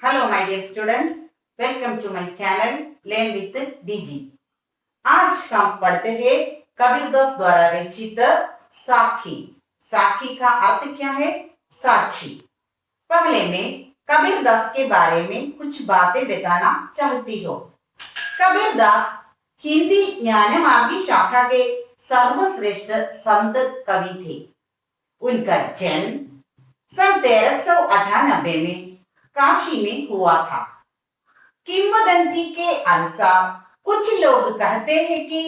Hello my dear students, welcome to my channel learn with DG. आज हम पढ़ते हैं कबीरदास द्वारा रचित साखी। साखी का अर्थ क्या है? साक्षी। पहले मैं कबीरदास के बारे में कुछ बातें बताना चाहती हूँ। कबीरदास हिंदी ज्ञानमार्गी शाखा के सर्वश्रेष्ठ संत कवि थे। उनका जन्म सन 1398 में काशी में हुआ था। किंवदंती के अनुसार कुछ लोग कहते हैं कि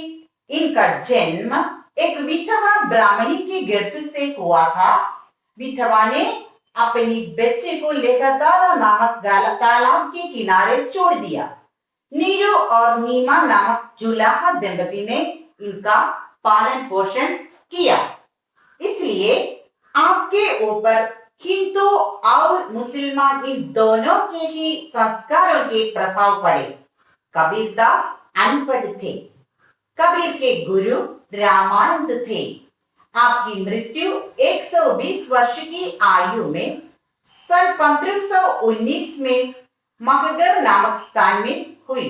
इनका जन्म एक विधवा ब्राह्मणी के गर्भ से हुआ था। विधवा ने अपनी बच्चे को लेकर तारा नामक तालाब के किनारे छोड़ दिया। नीरू और नीमा नामक जुलाहा दंपति ने इनका पालन पोषण किया। इसलिए आपके ऊपर हिंदू और मुसलमान इन दोनों के ही संस्कारों के प्रभाव पड़े। कबीरदास अनपढ़ थे। कबीर के गुरु रामानंद थे। आपकी मृत्यु 120 वर्ष की आयु में सन 1519 में मकगर नामक स्थान में हुई।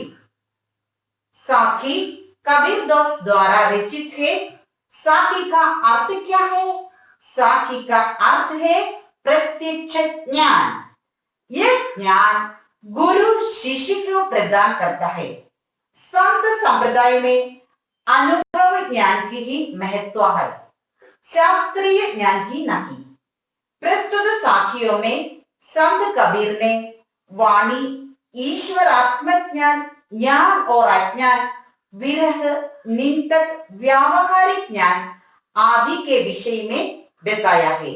साखी कबीरदास द्वारा रचित है। साखी का अर्थ क्या है? साखी का अर्थ है प्रत्यक्ष ज्ञान। यह ज्ञान गुरु शिष्य को प्रदान करता है। संत संप्रदाय में अनुभव ज्ञान की ही महत्व है, शास्त्रीय ज्ञान की नहीं। प्रस्तुत साखियों में संत कबीर ने वाणी, ईश्वर, आत्मज्ञान, ज्ञान और अज्ञान, विरह, निंदक, व्यावहारिक ज्ञान आदि के विषय में बताया है।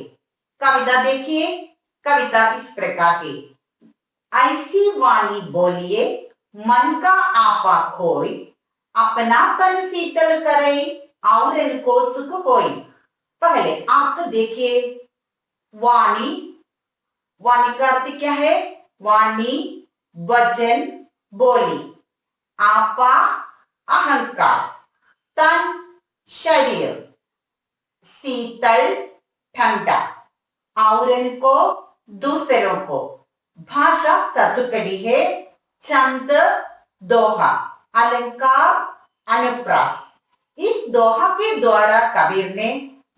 कविता देखिए। कविता इस प्रकार है। ऐसी वाणी बोलिए मन का आपा खोई, अपनापन शीतल करे और इनको सुख होई। पहले अर्थ देखिए। वाणी, वाणी का अर्थ क्या है? वाणी वचन, बोली। आपा अहंकार, तन, शरीर। शीतल ठंडा, और इनको दूसरों को। भाषा सतुकड़ी है। छंद दोहा, अलंकार, अनुप्रास। इस दोहा के द्वारा कबीर ने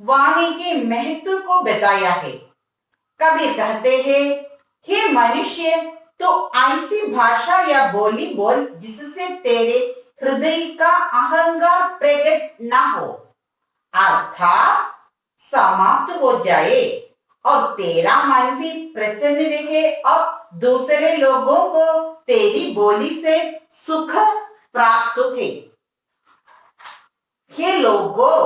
वाणी के महत्व को बताया है। कबीर कहते हैं, हे मनुष्य, तो ऐसी भाषा या बोली बोल जिससे तेरे हृदय का अहंकार प्रकट न हो, अर्थात समाप्त हो जाए, और तेरा मन भी प्रसन्न रहे और दूसरे लोगों को तेरी बोली से सुख प्राप्त हो। हे लोगों,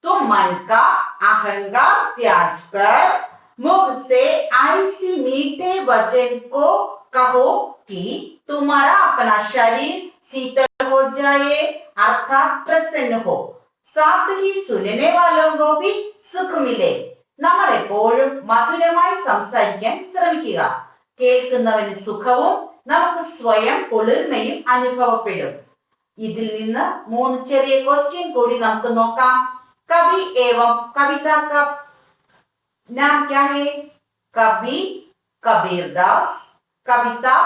तुम मन का अहंकार त्याज कर मुख से ऐसी मीठे वचन को कहो कि तुम्हारा अपना शरीर शीतल हो जाए, अर्थात प्रसन्न हो, साथ ही सुनने वालों को भी सुख मिले। നമ്മൾ എപ്പോഴും മധുരമായി സംസാരിക്കാൻ ശ്രമിക്കുക. കേൾക്കുന്നവന് സുഖവും നമുക്ക് സ്വയം കുളിർമയും അനുഭവപ്പെടും. ഇതിൽ നിന്ന് 3 ചെറിയ ക്വസ്റ്റ്യൻ കൂടി നമുക്ക് നോക്കാം. कवि एवं कविता का नाम क्या है? कवि कबीरदास, कविता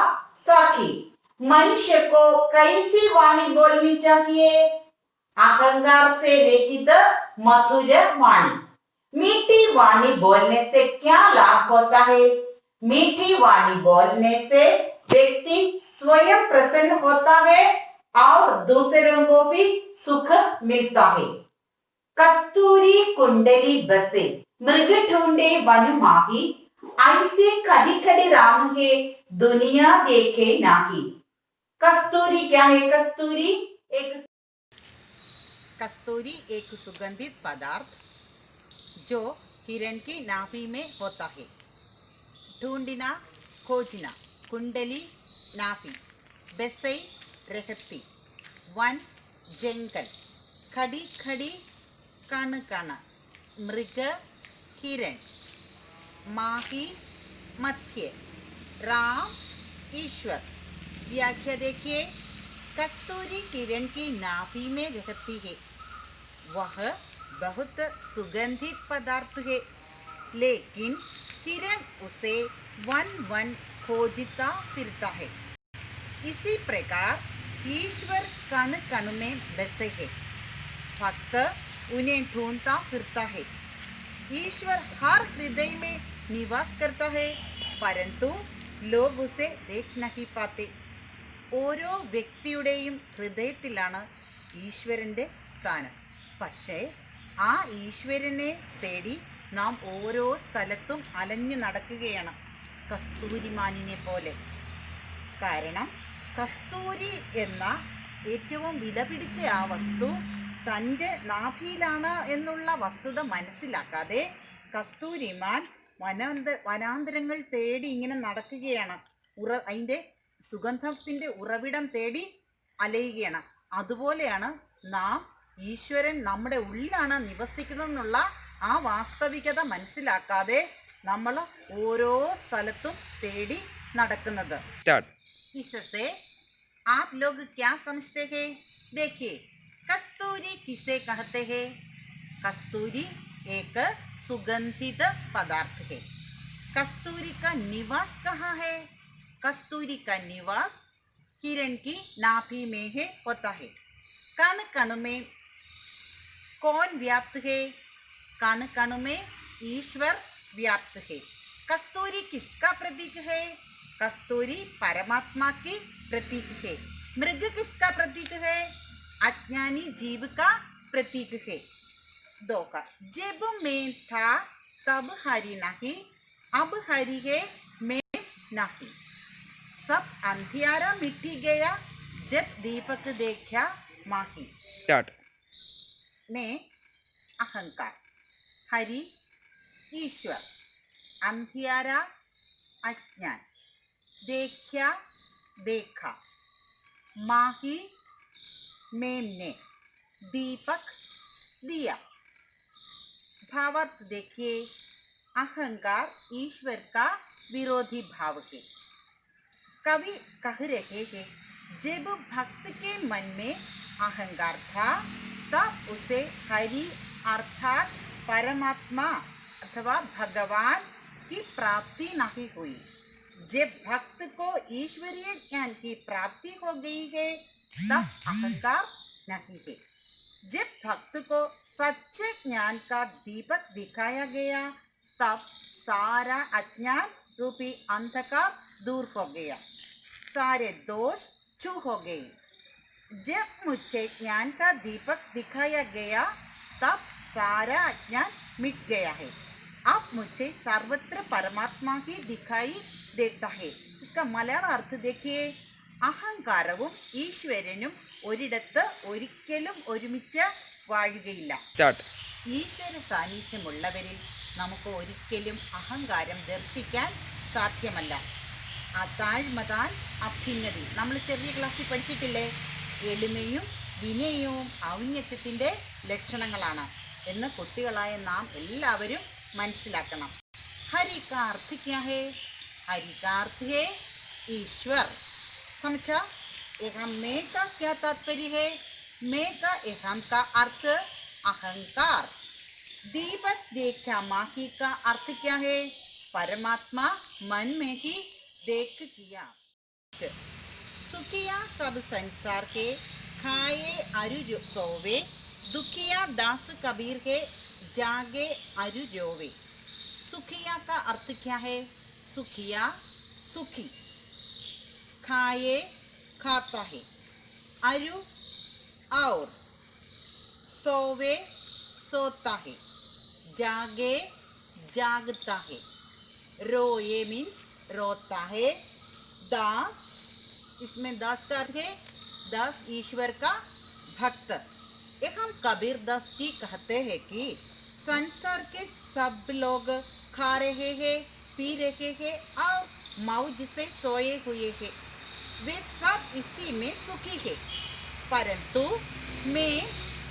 साखी। मनुष्य को कैसी वाणी बोलनी चाहिए? अहंकार से रहित मधुर वाणी। मीठी वाणी बोलने से क्या लाभ होता है? मीठी वाणी बोलने से व्यक्ति स्वयं प्रसन्न होता है और दूसरों को भी सुख मिलता है। कस्तूरी कुंडली बसे, मृग ढूंढे वन माही, ऐसे खड़ी खड़ी राम है दुनिया देखे नाही। कस्तूरी क्या है? कस्तूरी एक सुगंधित पदार्थ जो हिरण की नाभि में होता है। ढूंढना, खोजना। कुंडली नाभि, बसई रहती, वन जंगल, खड़ी खड़ी कण कण, मृग हिरण, माही मध्य, राम ईश्वर। व्याख्या देखिए। कस्तूरी हिरण की नाभि में रहती है। वह बहुत सुगंधित पदार्थ है, लेकिन हिरण उसे वन वन खोजता फिरता है। इसी प्रकार ईश्वर कण कण में बसे है, भक्त उन्हें ढूंढता फिरता है। ईश्वर हर हृदय में निवास करता है, परंतु लोग उसे देख नहीं पाते। ഓരോ വ്യക്തിയുടെയും ഹൃദയത്തിലാണ് ഈശ്വരൻ്റെ സ്ഥാനം. പക്ഷേ ആ ഈശ്വരനെ തേടി നാം ഓരോ സ്ഥലത്തും അലഞ്ഞു നടക്കുകയാണ്, കസ്തൂരിമാനിനെ പോലെ. കാരണം കസ്തൂരി എന്ന ഏറ്റവും വിലപിടിച്ച ആ വസ്തു തൻ്റെ നാഭിയിലാണ് എന്നുള്ള വസ്തുത മനസ്സിലാക്കാതെ കസ്തൂരിമാൻ വനാന്തരങ്ങൾ തേടി ഇങ്ങനെ നടക്കുകയാണ്. അതിൻ്റെ സുഗന്ധത്തിൻ്റെ ഉറവിടം തേടി അലയുകയാണ്. അതുപോലെയാണ് നാം ഈശ്വരൻ നമ്മുടെ ഉള്ളിലാണ് നിവസിക്കുന്നതെന്നുള്ള ആ വാസ്തവികത മനസ്സിലാക്കാതെ നമ്മൾ ഓരോ സ്ഥലത്തും തേടി നടക്കുന്നത്. इससे आप लोग क्या समझते हैं? देखिए, कस्तूरी किसे कहते हैं? कस्तूरी एक सुगंधित पदार्थ है. कस्तूरी का निवास कहाँ है? कस्तूरी का निवास हिरण की नाभि में है होता है. कण कण में कौन व्याप्त है? कण कण में ईश्वर व्याप्त है. कस्तूरी किसका प्रतीक है? कस्तूरी परमात्मा की प्रतीक है. मृग किसका प्रतीक है? अज्ञानी जीव का प्रतीक है. दो का जब मैं था तब हरि नहीं, अब हरि है मैं नहीं. सब अंधियारा मिट गया जब दीपक देखा माही. मैं अहंकार, हरि ईश्वर, अंधियारा अज्ञान, देखा देखा, माही मैंने, दीपक दिया. भावार्थ देखिए, अहंकार ईश्वर का विरोधी भाव है. कवि कह रहे हैं, जब भक्त के मन में अहंकार था तब उसे हरि अर्थात परमात्मा अथवा भगवान की प्राप्ति नहीं हुई. जब भक्त को ईश्वरीय ज्ञान की प्राप्ति हो गई है तब अहंकार नहीं है. जब भक्त को सच्चे ज्ञान का दीपक दिखाया गया तब सारा अज्ञान रूपी अंधकार दूर हो गया, सारे दोष छू हो गए. जब मुझे ज्ञान का दीपक दिखाया गया तब सारा अज्ञान मिट गया है. अब मुझे सर्वत्र परमात्मा ही दिखाई देता है. इसका मलयाളം अर्थ देखिए, അഹങ്കാരവും ഈശ്വരനും ഒരിടത്ത് ഒരിക്കലും ഒരുമിച്ച് വാഴുകയില്ല. ഈശ്വര സാന്നിധ്യമുള്ളവരിൽ നമുക്ക് ഒരിക്കലും അഹങ്കാരം ദർശിക്കാൻ സാധ്യമല്ല. താഴ്മതാൻ അഭ്യുന്നതി നമ്മൾ ചെറിയ ക്ലാസ്സിൽ പഠിച്ചിട്ടില്ലേ? എളിമയും വിനയവും ഔന്നത്യത്തിൻ്റെ ലക്ഷണങ്ങളാണ് എന്ന് കുട്ടികളായ നാം എല്ലാവരും മനസ്സിലാക്കണം. हरि का अर्थ क्या है? हरि का अर्थ है ईश्वर. समझा? एहम में का क्या तात्पर्य है? में का एहम का अर्थ अहंकार. दीपक देखा माही का अर्थ क्या है? परमात्मा मन में ही देख किया. सुखिया सब संसार के, खाए अरु सोवे, दुखिया दास कबीर है, जागे अरु रोवे. सुखिया का अर्थ क्या है? सुखिया सुखी, खाए खाता है, अरु और, सोवे सोता है, जागे जागता है, रोए मीन्स रोता है, दास इसमें दास का अर्थ है दास ईश्वर का भक्त. एक हम कबीर दास जी कहते हैं कि संसार के सब लोग खा रहे हैं, पी रहे हैं और मौज से सोए हुए हैं. वे सब इसी में सुखी है, परंतु मैं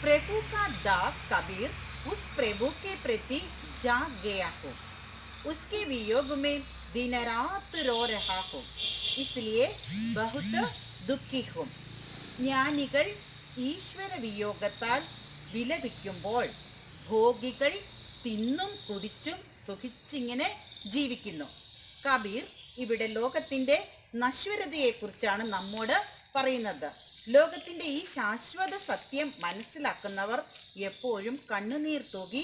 प्रभु का दास कबीर उस प्रभु के प्रति जाग गया हूँ. उसके वियोग में दिन रात रो रहा हूँ, इसलिए बहुत दुखी हूँ. ജ്ഞാനികൾ ഈശ്വര വിയോഗത്താൽ വിലപിക്കുമ്പോൾ ഭോഗികൾ തിന്നും കുടിച്ചും സുഖിച്ചിങ്ങനെ ജീവിക്കുന്നു. കബീർ ഇവിടെ ലോകത്തിൻ്റെ നശ്വരതയെക്കുറിച്ചാണ് നമ്മോട് പറയുന്നത്. ലോകത്തിൻ്റെ ഈ ശാശ്വത സത്യം മനസ്സിലാക്കുന്നവർ എപ്പോഴും കണ്ണുനീർ തൂകി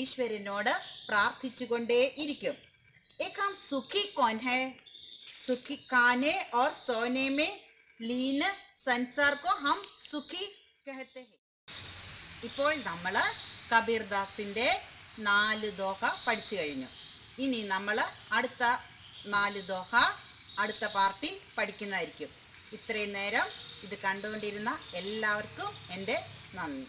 ഈശ്വരനോട് പ്രാർത്ഥിച്ചുകൊണ്ടേ ഇരിക്കും. एक हम सुखी कौन है? सुखी खाने और सोने में लीन संसार को हम सुखी कहते हैं. ഇപ്പോൾ നമ്മൾ കബീർദാസിൻ്റെ 4 ദോഹ പഠിച്ചു കഴിഞ്ഞു. ഇനി നമ്മൾ അടുത്ത 4 ദോഹ അടുത്ത പാർട്ടി പഠിക്കുന്നതായിരിക്കും. ഇത്രയും നേരം ഇത് കണ്ടുകൊണ്ടിരുന്ന എല്ലാവർക്കും എൻ്റെ നന്ദി.